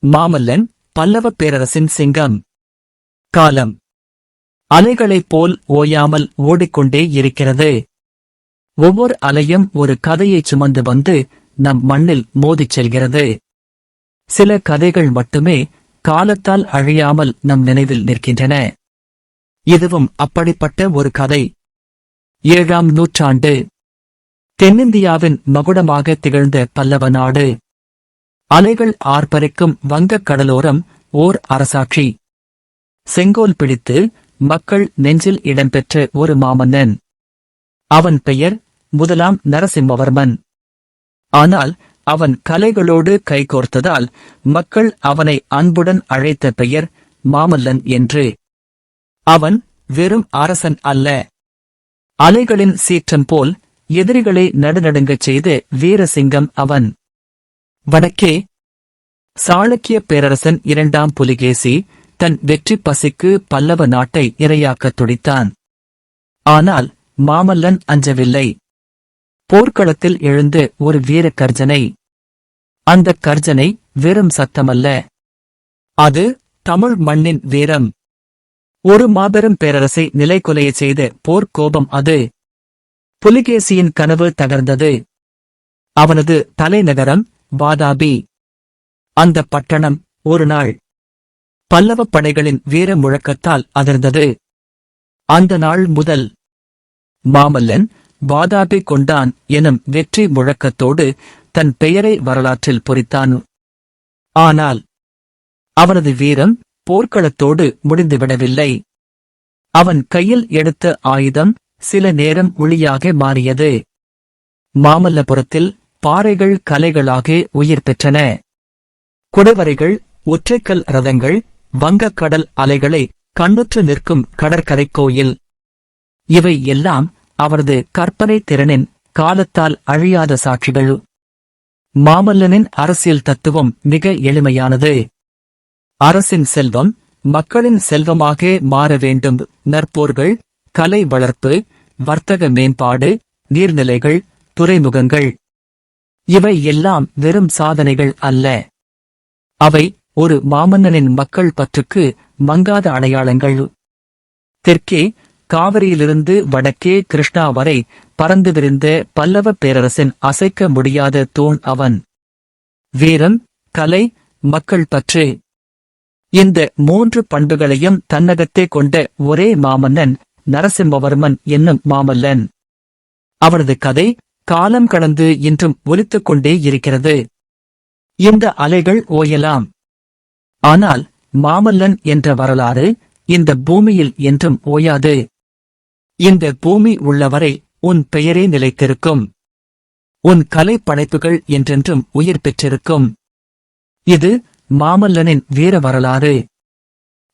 மாமல்லன் பல்லவப் பேரரசின் சிங்கம். காலம் அலைகளைப் போல் ஓயாமல் ஓடிக்கொண்டே இருக்கிறது. ஒவ்வொரு அலையும் ஒரு கதையைச் சுமந்து வந்து நம் மண்ணில் மோதிச் செல்கிறது. சில கதைகள் மட்டுமே காலத்தால் அழியாமல் நம் நினைவில் நிற்கின்றன. இதுவும் அப்படிப்பட்ட ஒரு கதை. 7ஆம் நூற்றாண்டு. தென்னிந்தியாவின் மகுடமாக திகழ்ந்த பல்லவ நாடு. அலைகள் ஆர்ப்பரிக்கும் வங்கக் கடலோரம் ஓர் அரசாட்சி. செங்கோல் பிடித்து மக்கள் நெஞ்சில் இடம்பெற்ற ஒரு மாமன்னன். அவன் பெயர் முதலாம் நரசிம்மவர்மன். ஆனால் அவன் கலைகளோடு கைகோர்த்ததால் மக்கள் அவனை அன்புடன் அழைத்த பெயர் மாமல்லன் என்று. அவன் வெறும் அரசன் அல்ல, அலைகளின் சீற்றம் போல் எதிரிகளை நடுநடுங்கச் செய்த வீரசிங்கம் அவன். வடக்கே சாளுக்கிய பேரரசன் 2ஆம் புலிகேசி தன் வெற்றி பசிக்கு பல்லவ நாட்டை இரையாக்கத் துடித்தான். ஆனால் மாமல்லன் அஞ்சவில்லை. போர்க்களத்தில் எழுந்த ஒரு வீர கர்ஜனை. அந்தக் கர்ஜனை வெறும் சத்தமல்ல, அது தமிழ் மண்ணின் வீரம். ஒரு மாபெரும் பேரரசை நிலைகுலையச் செய்த போர்க்கோபம் அது. புலிகேசியின் கனவு தகர்ந்தது. அவனது தலைநகரம் வாதாபி. அந்த பட்டணம் ஒரு நாள் பல்லவப் படைகளின் வீர முழக்கத்தால் அதிர்ந்தது. அந்த நாள் முதல் மாமல்லன் வாதாபி கொண்டான் எனும் வெற்றி முழக்கத்தோடு தன் பெயரை வரலாற்றில் பொறித்தான். ஆனால் அவனது வீரம் போர்க்களத்தோடு முடிந்துவிடவில்லை. அவன் கையில் எடுத்த ஆயுதம் சில நேரம் ஒளியாக மாறியது. மாமல்லபுரத்தில் பாறைகள் கலைகளாக உயிர் பெற்றன. குடைவரைகள், ஒற்றைக்கல் ரதங்கள், வங்கக்கடல் அலைகளை கண்ணுற்று நிற்கும் கடற்கரை கோயில், இவை எல்லாம் அவரது கற்பனை திறனின் காலத்தால் அழியாத சாட்சிகள். மாமல்லனின் அரசியல் தத்துவம் மிக எளிமையானது. அரசின் செல்வம் மக்களின் செல்வமாக மாற வேண்டும். நற்போர்கள், கலை வளர்ப்பு, வர்த்தக மேம்பாடு, நீர்நிலைகள், துறைமுகங்கள், இவை எல்லாம் வெறும் சாதனைகள் அல்ல. அவை ஒரு மாமன்னனின் மக்கள் பற்றுக்கு மங்காத அடையாளங்கள். தெற்கே காவிரியிலிருந்து வடக்கே கிருஷ்ணா வரை பறந்து விரிந்த பல்லவ பேரரசின் அசைக்க முடியாத தூண் அவன். வீரம், கலை, மக்கள் பற்று, இந்த 3 பண்புகளையும் தன்னகத்தே கொண்ட ஒரே மாமன்னன் நரசிம்மவர்மன் என்னும் மாமல்லன். அவரது கதை காலம் கடந்து இன்றும் ஒலித்துக் கொண்டே இருக்கிறது. இந்த அலைகள் ஓயலாம், ஆனால் மாமல்லன் என்ற வரலாறு இந்த பூமியில் என்றும் ஓயாது. இந்த பூமி உள்ளவரை உன் பெயரே நிலைத்திருக்கும். உன் கலை படைப்புகள் என்றென்றும் உயிர் பெற்றிருக்கும். இது மாமல்லனின் வீர வரலாறு.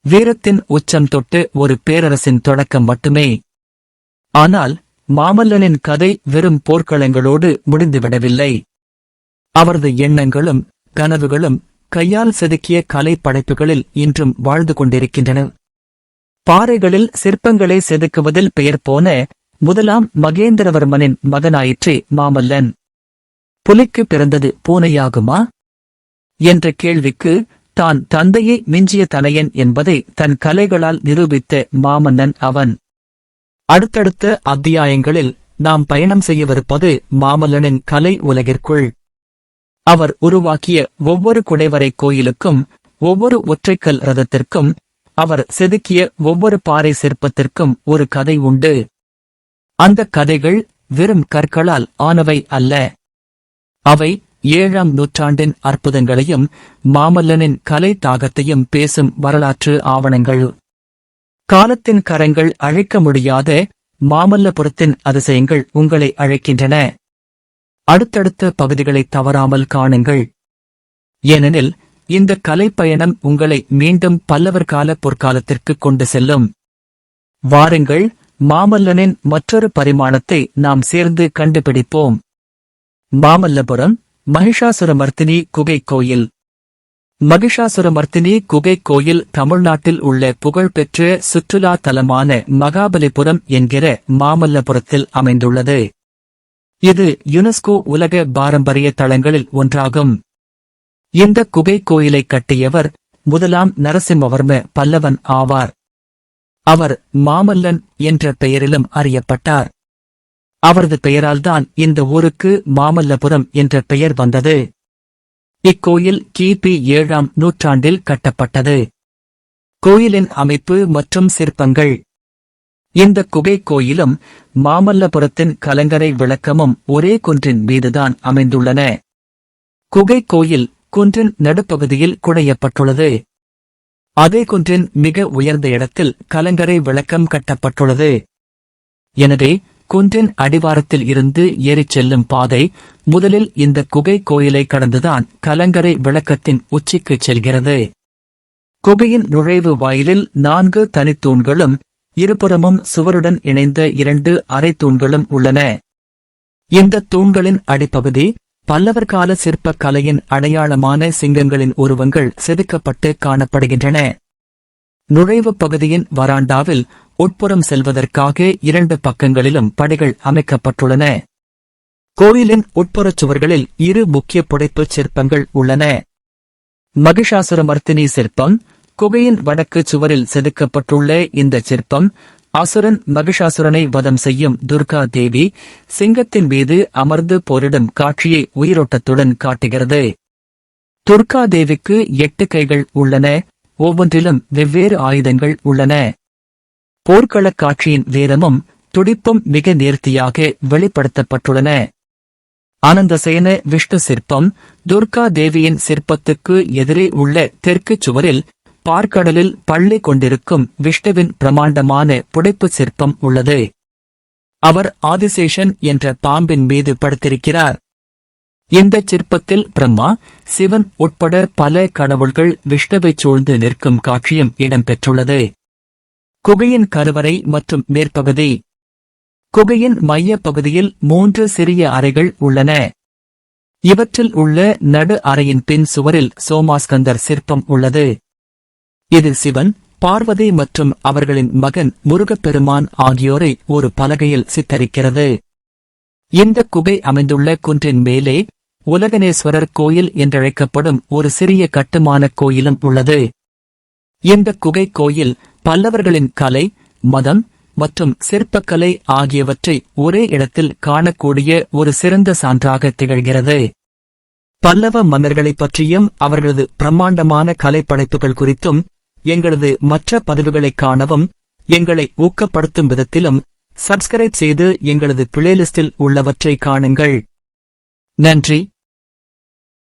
வீரத்தின் உச்சம் தொட்டு ஒரு பேரரசின் தொடக்கம் மட்டுமே. ஆனால் மாமல்லனின் கதை வெறும் போர்க்களங்களோடு முடிந்துவிடவில்லை. அவரது எண்ணங்களும் கனவுகளும் கையால் செதுக்கிய கலை படைப்புகளில் இன்றும் வாழ்ந்து கொண்டிருக்கின்றன. பாறைகளில் சிற்பங்களை செதுக்குவதில் பெயர் போன முதலாம் மகேந்திரவர்மனின் மகனாயிற்றே மாமல்லன். புலிக்கு பிறந்தது பூனையாகுமா என்ற கேள்விக்கு தான் தந்தையை மிஞ்சிய தனையன் என்பதை தன் கலைகளால் நிரூபித்த மாமன்னன் அவன். அடுத்தடுத்த அத்தியாயங்களில் நாம் பயணம் செய்யவிருப்பது மாமல்லனின் கலை உலகிற்குள். அவர் உருவாக்கிய ஒவ்வொரு குடைவரை கோயிலுக்கும், ஒவ்வொரு ஒற்றைக்கல் ரதத்திற்கும், அவர் செதுக்கிய ஒவ்வொரு பாறை சிற்பத்திற்கும் ஒரு கதை உண்டு. அந்த கதைகள் வெறும் கற்களால் ஆனவை அல்ல. அவை 7ஆம் நூற்றாண்டின் அற்புதங்களையும் மாமல்லனின் கலை தாகத்தையும் பேசும் வரலாற்று ஆவணங்கள். காலத்தின் கரங்கள் அழைக்க முடியாத மாமல்லபுரத்தின் அதிசயங்கள் உங்களை அழைக்கின்றன. அடுத்தடுத்த பகுதிகளை தவறாமல் காணுங்கள். ஏனெனில் இந்த கலைப்பயணம் உங்களை மீண்டும் பல்லவர் கால பொற்காலத்திற்கு கொண்டு செல்லும். வாருங்கள், மாமல்லனின் மற்றொரு பரிமாணத்தை நாம் சேர்ந்து கண்டுபிடிப்போம். மாமல்லபுரம் மகிஷாசுரமர்த்தினி குகை கோயில். மகிஷாசுரமர்த்தினி குகை கோயில் தமிழ்நாட்டில் உள்ள புகழ்பெற்ற சுற்றுலா தலமான மகாபலிபுரம் என்கிற மாமல்லபுரத்தில் அமைந்துள்ளது. இது யுனெஸ்கோ உலக பாரம்பரிய தளங்களில் ஒன்றாகும். இந்த குகை கோயிலை கட்டியவர் முதலாம் நரசிம்மவர்ம பல்லவன் ஆவார். அவர் மாமல்லன் என்ற பெயரிலும் அறியப்பட்டார். அவரது பெயரால்தான் இந்த ஊருக்கு மாமல்லபுரம் என்ற பெயர் வந்தது. இக்கோயில் கிபி 7ஆம் நூற்றாண்டில் கட்டப்பட்டது. கோயிலின் அமைப்பு மற்றும் சிற்பங்கள். இந்த குகை கோயிலும் மாமல்லபுரத்தின் கலங்கரை விளக்கமும் ஒரே குன்றின் மீதுதான் அமைந்துள்ளன. குகை கோயில் குன்றின் நடுப்பகுதியில் குடையப்பட்டுள்ளது. அதே குன்றின் மிக உயர்ந்த இடத்தில் கலங்கரை விளக்கம் கட்டப்பட்டுள்ளது. எனவே குன்றின் அடிவாரத்தில் இருந்து ஏறிச் செல்லும் பாதை முதலில் இந்த குகை கோயிலை கடந்துதான் கலங்கரை விளக்கத்தின் உச்சிக்குச் செல்கிறது. குகையின் நுழைவு வாயிலில் 4 தனித்தூண்களும் இருபுறமும் சுவருடன் இணைந்த 2 அரை தூண்களும் உள்ளன. இந்த தூண்களின் அடிப்பகுதி பல்லவர் கால சிற்பக் கலையின் அடையாளமான சிங்கங்களின் உருவங்கள் செதுக்கப்பட்டு காணப்படுகின்றன. நுழைவு பகுதியின் வராண்டாவில் உட்புறம் செல்வதற்காக 2 பக்கங்களிலும் படிகள் அமைக்கப்பட்டுள்ளன. கோயிலின் உட்புறச் சுவர்களில் 2 முக்கிய புடைப்புச் சிற்பங்கள் உள்ளன. மகிஷாசுரமர்த்தினி சிற்பம். குகையின் வடக்கு சுவரில் செதுக்கப்பட்டுள்ள இந்த சிற்பம் அசுரன் மகிஷாசுரனை வதம் செய்யும் துர்கா தேவி சிங்கத்தின் மீது அமர்ந்து போரிடும் காட்சியை உயிரோட்டத்துடன் காட்டுகிறது. துர்கா தேவிக்கு 8 கைகள் உள்ளன. ஒவ்வொன்றிலும் வெவ்வேறு ஆயுதங்கள் உள்ளன. போர்க்களக் காட்சியின் வீரமும் துடிப்பும் மிக நேர்த்தியாக வெளிப்படுத்தப்பட்டுள்ளன. ஆனந்தசேன விஷ்ணு சிற்பம். துர்கா தேவியின் சிற்பத்துக்கு எதிரே உள்ள தெற்குச் சுவரில் பார்க்கடலில் பள்ளி கொண்டிருக்கும் விஷ்ணுவின் பிரமாண்டமான புடைப்பு சிற்பம் உள்ளது. அவர் ஆதிசேஷன் என்ற பாம்பின் மீது படுத்திருக்கிறார். இந்த சிற்பத்தில் பிரம்மா, சிவன் உட்பட பல கடவுள்கள் விஷ்ணுவைச் சூழ்ந்து நிற்கும் காட்சியும் இடம்பெற்றுள்ளது. குகையின் கருவறை மற்றும் மேற்பகுதி. குகையின் மைய பகுதியில் 3 சிறிய அறைகள் உள்ளன. இவற்றில் உள்ள நடு அறையின் பின் சுவரில் சோமாஸ்கந்தர் சிற்பம் உள்ளது. இது சிவன், பார்வதி மற்றும் அவர்களின் மகன் முருகப்பெருமான் ஆகியோரை ஒரு பலகையில் சித்தரிக்கிறது. இந்த குகை அமைந்துள்ள குன்றின் மேலே உலகனேஸ்வரர் கோயில் என்றழைக்கப்படும் ஒரு சிறிய கட்டுமான கோயிலும் உள்ளது. இந்த குகை கோயில் பல்லவர்களின் கலை, மதம் மற்றும் சிற்பக்கலை ஆகியவற்றை ஒரே இடத்தில் காணக்கூடிய ஒரு சிறந்த சான்றாக திகழ்கிறது. பல்லவ மன்னர்களைப் பற்றியும் அவர்களது பிரம்மாண்டமான கலைப்படைப்புகள் குறித்தும் எங்களது மற்ற பதிவுகளைக் காணவும் எங்களை ஊக்கப்படுத்தும் விதத்திலும் சப்ஸ்கிரைப் செய்து எங்களது பிளேலிஸ்டில் உள்ளவற்றை காணுங்கள். நன்றி.